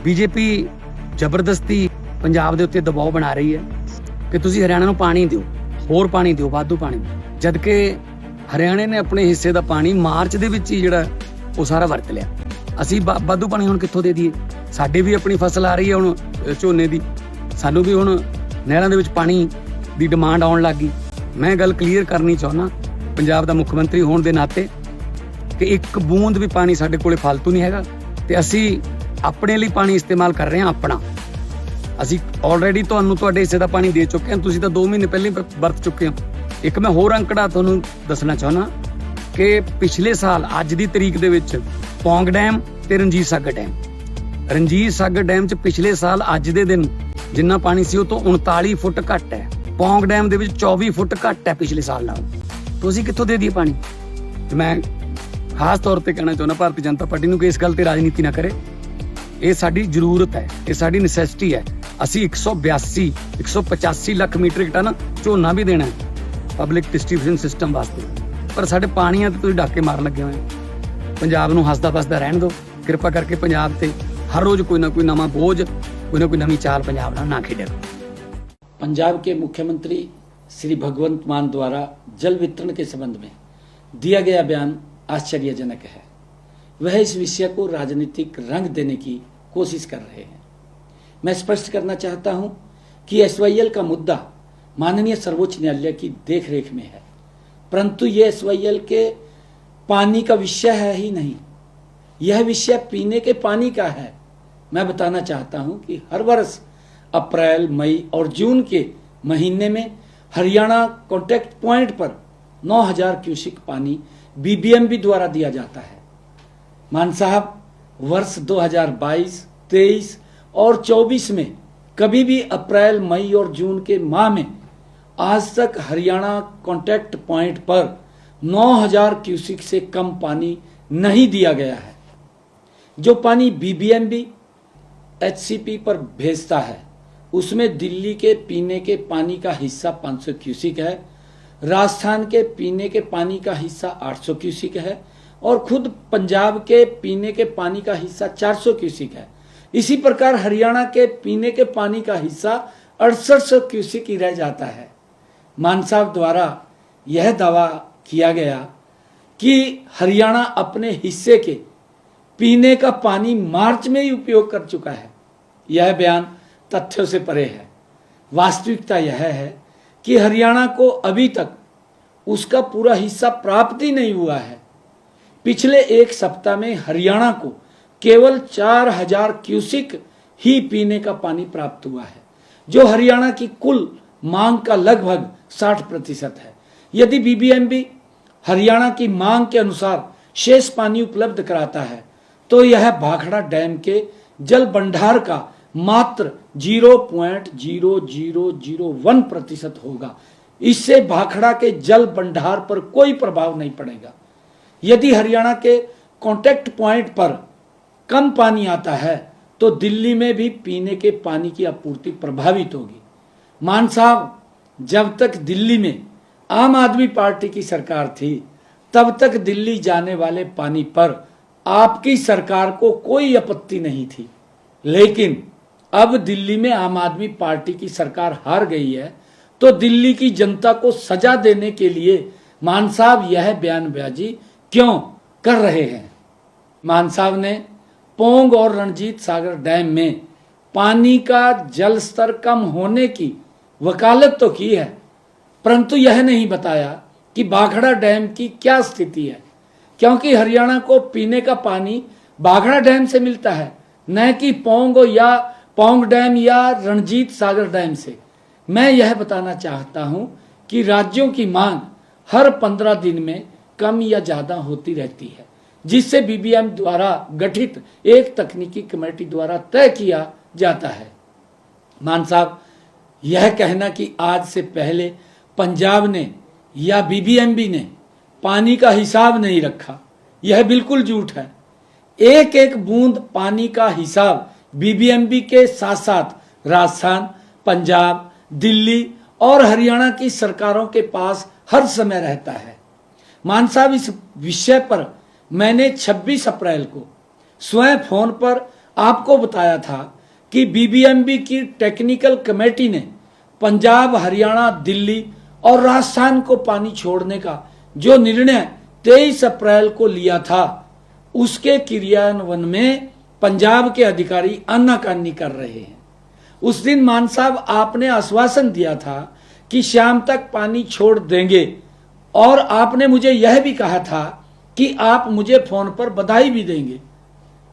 BJP ਜ਼ਬਰਦਸਤੀ ਪੰਜਾਬ ਦੇ ਉੱਤੇ ਦਬਾਅ ਬਣਾ ਰਹੀ ਹੈ ਕਿ ਤੁਸੀਂ ਹਰਿਆਣਾ ਨੂੰ ਪਾਣੀ ਦਿਓ, ਹੋਰ ਪਾਣੀ ਦਿਓ, ਵਾਧੂ ਪਾਣੀ, ਜਦ ਕਿ ਹਰਿਆਣੇ ਨੇ ਆਪਣੇ ਹਿੱਸੇ ਦਾ ਪਾਣੀ ਮਾਰਚ ਦੇ ਵਿੱਚ ਹੀ ਜਿਹੜਾ ਉਹ ਸਾਰਾ ਵਰਤ ਲਿਆ। ਅਸੀਂ ਵਾਧੂ ਪਾਣੀ ਹੁਣ ਕਿੱਥੋਂ ਦੇ ਦਈਏ? ਸਾਡੀ ਵੀ ਆਪਣੀ ਫਸਲ ਆ ਰਹੀ ਹੈ ਹੁਣ ਝੋਨੇ ਦੀ, ਸਾਨੂੰ ਵੀ ਹੁਣ ਨਹਿਰਾਂ ਦੇ ਵਿੱਚ ਪਾਣੀ ਦੀ ਡਿਮਾਂਡ ਆਉਣ ਲੱਗ ਗਈ। ਮੈਂ ਗੱਲ ਕਲੀਅਰ ਕਰਨੀ ਚਾਹੁੰਦਾ ਪੰਜਾਬ ਦਾ ਮੁੱਖ ਮੰਤਰੀ ਹੋਣ ਦੇ ਨਾਤੇ ਕਿ ਇੱਕ ਬੂੰਦ ਵੀ ਪਾਣੀ ਸਾਡੇ ਕੋਲੇ ਫालतू ਨਹੀਂ ਹੈਗਾ ਤੇ ਅਸੀਂ ਆਪਣੇ ਲਈ ਪਾਣੀ ਇਸਤੇਮਾਲ ਕਰ ਰਹੇ ਹਾਂ ਆਪਣਾ। ਅਸੀਂ ਆਲਰੇਡੀ ਤੁਹਾਨੂੰ ਤੁਹਾਡੇ ਹਿੱਸੇ ਦਾ ਪਾਣੀ ਦੇ ਚੁੱਕੇ ਹਾਂ, ਤੁਸੀਂ ਤਾਂ 2 ਮਹੀਨੇ ਪਹਿਲਾਂ ਹੀ ਵਰਤ ਚੁੱਕੇ ਹੋ। ਇੱਕ ਮੈਂ ਹੋਰ ਅੰਕੜਾ ਤੁਹਾਨੂੰ ਦੱਸਣਾ ਚਾਹੁੰਦਾ ਕਿ ਪਿਛਲੇ ਸਾਲ ਅੱਜ ਦੀ ਤਰੀਕ ਦੇ ਵਿੱਚ ਪੌਂਗ ਡੈਮ ਤੇ ਰਣਜੀਤ ਸਾਗਰ ਡੈਮ 'ਚ ਪਿਛਲੇ ਸਾਲ ਅੱਜ ਦੇ ਦਿਨ ਜਿੰਨਾ ਪਾਣੀ ਸੀ ਉਹ ਤੋਂ 39 ਫੁੱਟ ਘੱਟ ਹੈ। ਪੌਂਗ ਡੈਮ ਦੇ ਵਿੱਚ 24 ਫੁੱਟ ਘੱਟ ਹੈ ਪਿਛਲੇ ਸਾਲ ਨਾਲ। ਤੁਸੀਂ ਕਿੱਥੋਂ ਦੇ ਦਈਏ ਪਾਣੀ? ਮੈਂ ਖਾਸ ਤੌਰ ਤੇ ਕਹਿਣਾ ਚਾਹੁੰਦਾ ਭਾਰਤੀ ਜਨਤਾ ਪਾਰਟੀ ਨੂੰ ਕਿ ਇਸ ਗੱਲ ਤੇ ਰਾਜਨੀਤੀ ਨਾ ਕਰੇ। ਇਹ ਸਾਡੀ ਜ਼ਰੂਰਤ ਹੈ, ਇਹ ਸਾਡੀ ਨੈਸੈਸਿਟੀ ਹੈ। ਅਸੀਂ 185 ਲੱਖ ਮੀਟ੍ਰਿਕ ਟਨ ਝੋਨਾ ਵੀ ਦੇਣਾ ਪਬਲਿਕ ਡਿਸਟ੍ਰੀਬਿਊਸ਼ਨ ਸਿਸਟਮ ਵਾਸਤੇ, ਪਰ ਸਾਡੇ ਪਾਣੀਆਂ ਤੇ ਤੁਸੀਂ ਡਾਕੇ ਮਾਰਨ ਲੱਗੇ ਹੋਏ। ਪੰਜਾਬ ਨੂੰ ਹੱਸਦਾ ਵਸਦਾ ਰਹਿਣ ਦਿਓ ਕਿਰਪਾ ਕਰਕੇ। ਪੰਜਾਬ ਤੇ हर रोज कोई ना कोई नवा बोझ, कोई ना कोई नवी चाल पंजाब ना खेडे। पंजाब के मुख्यमंत्री श्री भगवंत मान द्वारा जल वितरण के संबंध में दिया गया बयान आश्चर्यजनक है। वह इस विषय को राजनीतिक रंग देने की कोशिश कर रहे हैं। मैं स्पष्ट करना चाहता हूं कि SYL का मुद्दा माननीय सर्वोच्च न्यायालय की देखरेख में है, परंतु ये SYL के पानी का विषय है ही नहीं, यह विषय पीने के पानी का है। मैं बताना चाहता हूं कि हर वर्ष अप्रैल, मई और जून के महीने में हरियाणा कॉन्टैक्ट पॉइंट पर 9000 क्यूसिक पानी BBMB द्वारा दिया जाता है। मान साहब, वर्ष 2022, 23 और 24 में कभी भी अप्रैल, मई और जून के माह में आज तक हरियाणा कॉन्टैक्ट पॉइंट पर 9000 क्यूसिक से कम पानी नहीं दिया गया है। जो पानी BBMB HCP पर भेजता है उसमें दिल्ली के पीने के पानी का हिस्सा 500 क्यूसिक है, राजस्थान के पीने के पानी का हिस्सा 800 क्यूसिक है और खुद पंजाब के पीने के पानी का हिस्सा 400 क्यूसिक है। इसी प्रकार हरियाणा के पीने के पानी का हिस्सा 6800 क्यूसिक ही रह जाता है। मान साहब द्वारा यह दावा किया गया कि हरियाणा अपने हिस्से के पीने का पानी मार्च में ही उपयोग कर चुका है। यह बयान तथ्यों से परे है। वास्तविकता यह है कि हरियाणा को अभी तक उसका पूरा हिस्सा प्राप्त ही नहीं हुआ है। पिछले एक सप्ताह में हरियाणा को केवल 4000 क्यूसिक ही पीने का पानी प्राप्त हुआ है, जो हरियाणा की कुल मांग का लगभग 60% है। यदि BBMB हरियाणा की मांग के अनुसार शेष पानी उपलब्ध कराता है तो यह भाखड़ा डैम के जल भंडार का मात्र 0.0001% होगा। इससे भाखड़ा के जल भंडार पर कोई प्रभाव नहीं पड़ेगा। यदि हरियाणा के कॉन्टैक्ट पॉइंट पर कम पानी आता है तो दिल्ली में भी पीने के पानी की आपूर्ति प्रभावित होगी। मान साहब, जब तक दिल्ली में आम आदमी पार्टी की सरकार थी तब तक दिल्ली जाने वाले पानी पर आपकी सरकार को कोई आपत्ति नहीं थी, लेकिन अब दिल्ली में आम आदमी पार्टी की सरकार हार गई है तो दिल्ली की जनता को सजा देने के लिए मान साहब यह बयानबाजी क्यों कर रहे हैं? मान साहब ने पौंग और रणजीत सागर डैम में पानी का जल स्तर कम होने की वकालत तो की है, परंतु यह नहीं बताया कि भाखड़ा डैम की क्या स्थिति है, क्योंकि हरियाणा को पीने का पानी भाखड़ा डैम से मिलता है, न कि पौंग डैम या रणजीत सागर डैम से। मैं यह बताना चाहता हूं कि राज्यों की मांग हर 15 दिन में कम या ज्यादा होती रहती है, जिससे BBM द्वारा गठित एक तकनीकी कमेटी द्वारा तय किया जाता है। मान साहब, यह कहना कि आज से पहले पंजाब ने या BBMB ने पानी का हिसाब नहीं रखा, यह बिल्कुल झूठ है। एक एक बूंद पानी का हिसाब BBMB के साथ साथ राजस्थान, पंजाब, दिल्ली और हरियाणा की सरकारों के पास हर समय रहता है। मान साहब, इस विषय पर मैंने 26 अप्रैल को स्वयं फोन पर आपको बताया था कि बीबीएमबी की टेक्निकल कमेटी ने पंजाब, हरियाणा, दिल्ली और राजस्थान को पानी छोड़ने का जो निर्णय 23 अप्रैल को लिया था, उसके क्रियान्वयन में पंजाब के अधिकारी आनाकानी कर रहे हैं। उस दिन मान साहब आपने आश्वासन दिया था कि शाम तक पानी छोड़ देंगे और आपने मुझे यह भी कहा था कि आप मुझे फोन पर बधाई भी देंगे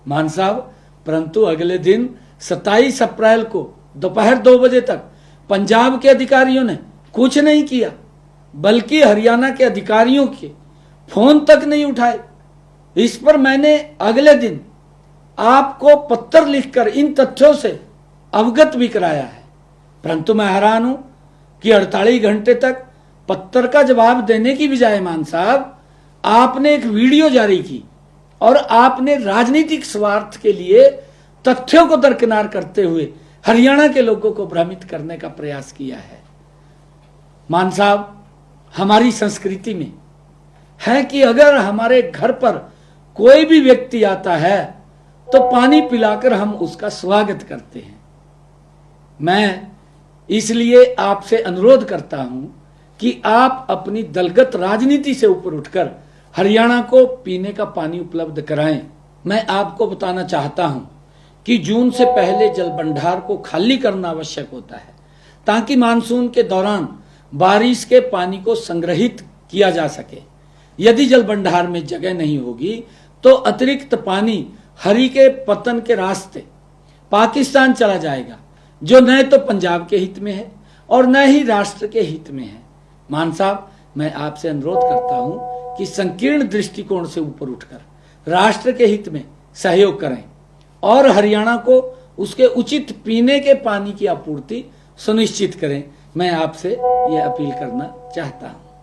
मान साहब, परंतु अगले दिन 27 अप्रैल को दोपहर 2 बजे तक पंजाब के अधिकारियों ने कुछ नहीं किया, बल्कि हरियाणा के अधिकारियों के फोन तक नहीं उठाए। इस पर मैंने अगले दिन आपको पत्र लिखकर इन तथ्यों से अवगत भी कराया है, परंतु मैं हैरान हूं कि 48 घंटे तक पत्र का जवाब देने की बजाय मान साहब आपने एक वीडियो जारी की और आपने राजनीतिक स्वार्थ के लिए तथ्यों को दरकिनार करते हुए हरियाणा के लोगों को भ्रमित करने का प्रयास किया है। मान साहब, हमारी संस्कृति में है कि अगर हमारे घर पर कोई भी व्यक्ति आता है तो पानी पिलाकर हम उसका स्वागत करते हैं। मैं इसलिए आपसे अनुरोध करता हूं कि आप अपनी दलगत राजनीति से ऊपर उठकर हरियाणा को पीने का पानी उपलब्ध कराएं। मैं आपको बताना चाहता हूं कि जून से पहले जल भंडार को खाली करना आवश्यक होता है, ताकि मानसून के दौरान बारिश के पानी को संग्रहित किया जा सके। यदि जल भंडार में जगह नहीं होगी तो अतिरिक्त पानी हरि के पतन के रास्ते पाकिस्तान चला जाएगा, जो न तो पंजाब के हित में है और न ही राष्ट्र के हित में है। मान साहब, मैं आपसे अनुरोध करता हूं कि संकीर्ण दृष्टिकोण से ऊपर उठकर राष्ट्र के हित में सहयोग करें और हरियाणा को उसके उचित पीने के पानी की आपूर्ति सुनिश्चित करें। मैं आपसे यह अपील करना चाहता हूं।